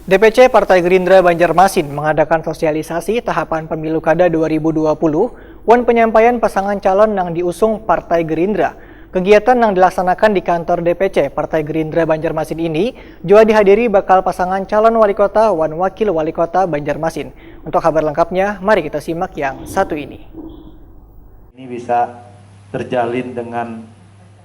DPC Partai Gerindra Banjarmasin mengadakan sosialisasi tahapan pemilu kada 2020 wan penyampaian pasangan calon yang diusung Partai Gerindra. Kegiatan yang dilaksanakan di kantor DPC Partai Gerindra Banjarmasin ini juga dihadiri bakal pasangan calon wali kota wan wakil wali kota Banjarmasin. Untuk kabar lengkapnya, mari kita simak yang satu ini. Ini bisa terjalin dengan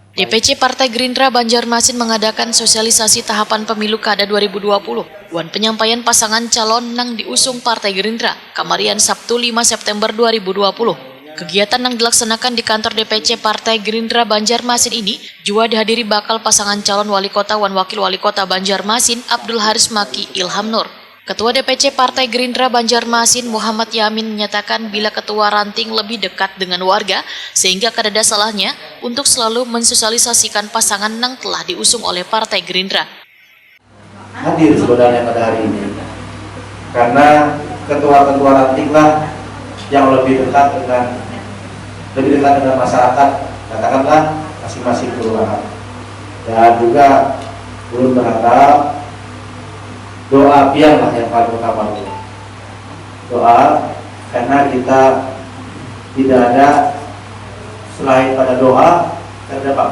DPC Partai Gerindra Banjarmasin mengadakan sosialisasi tahapan pemilu kada 2020. Wan penyampaian pasangan calon yang diusung Partai Gerindra, Kamarian Sabtu 5 September 2020. Kegiatan yang dilaksanakan di kantor DPC Partai Gerindra Banjarmasin ini juga dihadiri bakal pasangan calon wali kota wan wakil wali kota Banjarmasin Abdul Haris Maki Ilham Nur. Ketua DPC Partai Gerindra Banjarmasin Muhammad Yamin menyatakan bila ketua ranting lebih dekat dengan warga sehingga kada ada salahnya untuk selalu mensosialisasikan pasangan yang telah diusung oleh Partai Gerindra. Hadir sebenarnya pada hari ini karena ketua-ketua ranting lah yang lebih dekat dengan masyarakat, katakanlah masing-masing kelurahan, dan juga belum berharap doa biarlah yang paling utama dulu. Doa karena kita tidak ada selain pada doa terdapat,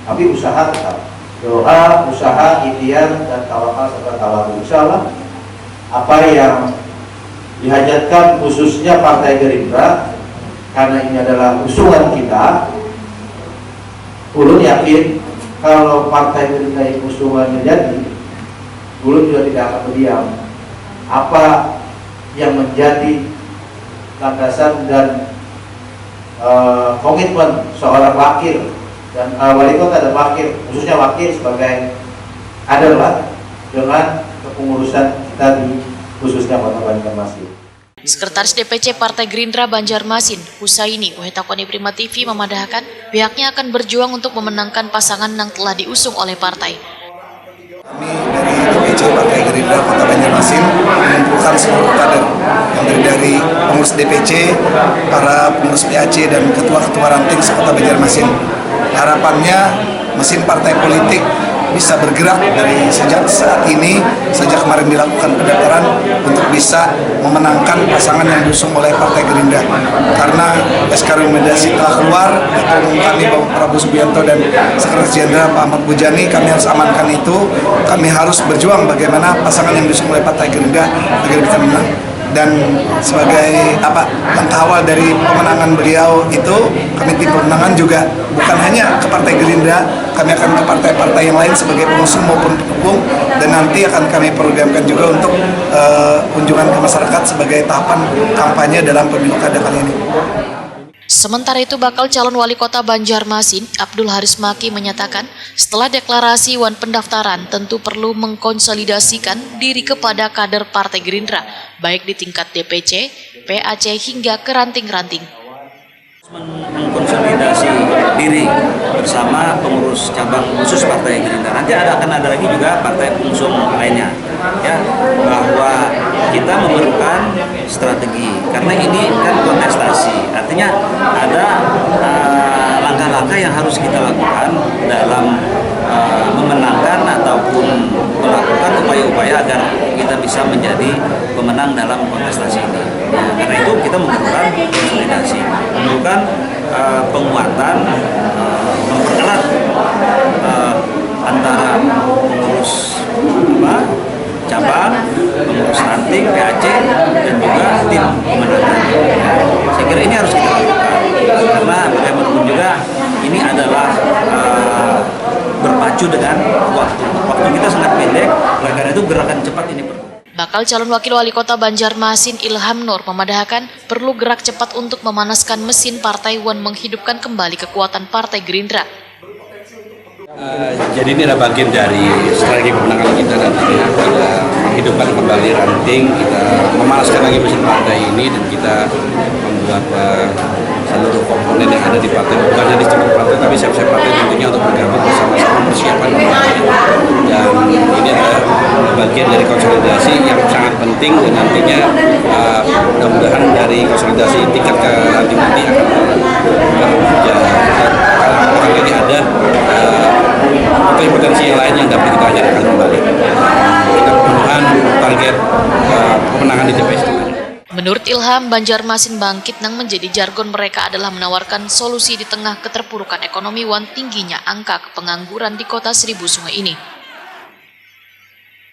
tapi usaha tetap. Doa, usaha, ikhtiar dan tawakal serta tawadhu. Insyaallah apa yang dihajatkan khususnya Partai Gerindra karena ini adalah usungan kita. Ulun yakin kalau Partai Gerindra yang usungannya jadi, Ulun juga tidak akan berdiam. Apa yang menjadi landasan dan komitmen seorang wakil dan wali kota dan wakil, khususnya wakil sebagai adalah dengan kepengurusan kita di khususnya Kota Banjarmasin. Sekretaris DPC Partai Gerindra Banjarmasin, Husaini Wahitakoni Prima TV memadahkan pihaknya akan berjuang untuk memenangkan pasangan yang telah diusung oleh partai. Kami dari DPC Partai Gerindra Kota Banjarmasin mengumpulkan seluruh kader yang dari pengurus DPC, para pengurus PAC dan ketua-ketua ranting sekota Banjarmasin. Harapannya mesin partai politik bisa bergerak dari sejak saat ini, sejak kemarin dilakukan pendaftaran untuk bisa memenangkan pasangan yang diusung oleh Partai Gerindra. Karena SK rekomendasi telah keluar, Ketua Umum kami Bapak Prabowo Subianto dan Sekretaris Jenderal Pak Ahmad Bujani, kami harus amankan itu. Kami harus berjuang bagaimana pasangan yang diusung oleh Partai Gerindra agar bisa menang. Dan sebagai langkah awal dari pemenangan beliau itu, kami tim pemenangan juga bukan hanya ke Partai Gerindra, kami akan ke partai-partai yang lain sebagai pengusung maupun pendukung, dan nanti akan kami programkan juga untuk kunjungan ke masyarakat sebagai tahapan kampanye dalam pemilu kada kali ini. Sementara itu, bakal calon wali kota Banjarmasin, Abdul Haris Maki menyatakan, setelah deklarasi wan pendaftaran tentu perlu mengkonsolidasikan diri kepada kader Partai Gerindra, baik di tingkat DPC, PAC hingga ke ranting-ranting. Mengkonsolidasi diri bersama pengurus cabang khusus Partai Gerindra. Nanti akan ada lagi juga partai pengusung lainnya, ya, bahwa kita memerlukan strategi karena ini kan kontestasi. Artinya ada langkah-langkah yang harus kita lakukan dalam memenangkan ataupun melakukan upaya-upaya agar kita bisa menjadi pemenang dalam kontestasi ini. Karena itu kita memerlukan konsolidasi, memerlukan penguatan, mempererat antara pengurus cabang, pengurus ranting, PAC, dan juga tim pemenangan. Saya kira ini harus kita lakukan karena bagaimanapun juga ini adalah berpacu dengan waktu. Waktu kita sangat pendek, oleh karena itu gerakan cepat ini perlu. Bakal calon wakil wali kota Banjarmasin Ilham Nur memadahkan perlu gerak cepat untuk memanaskan mesin partai wan menghidupkan kembali kekuatan Partai Gerindra. Jadi ini adalah bagian dari strategi pemenangan kita nantinya. Kita menghidupkan kembali ranting, kita memanaskan lagi mesin partai ini, dan kita membuat seluruh komponen yang ada di partai, bukan hanya di struktur partai, tapi siap-siap partai tentunya untuk bergabung bersama-sama mempersiapkan pemenangan. Dan ini adalah bagian dari konsolidasi yang sangat penting, dan nantinya mudah-mudahan dari konsolidasi tingkat ke ranting nanti akan ini ada potensi yang lain yang dapat kita ajarkan kembali. Kita pemenuhan target kemenangan di TPS kemarin. Menurut Ilham, Banjarmasin bangkit yang menjadi jargon mereka adalah menawarkan solusi di tengah keterpurukan ekonomi wan tingginya angka pengangguran di kota Seribu Sungai ini.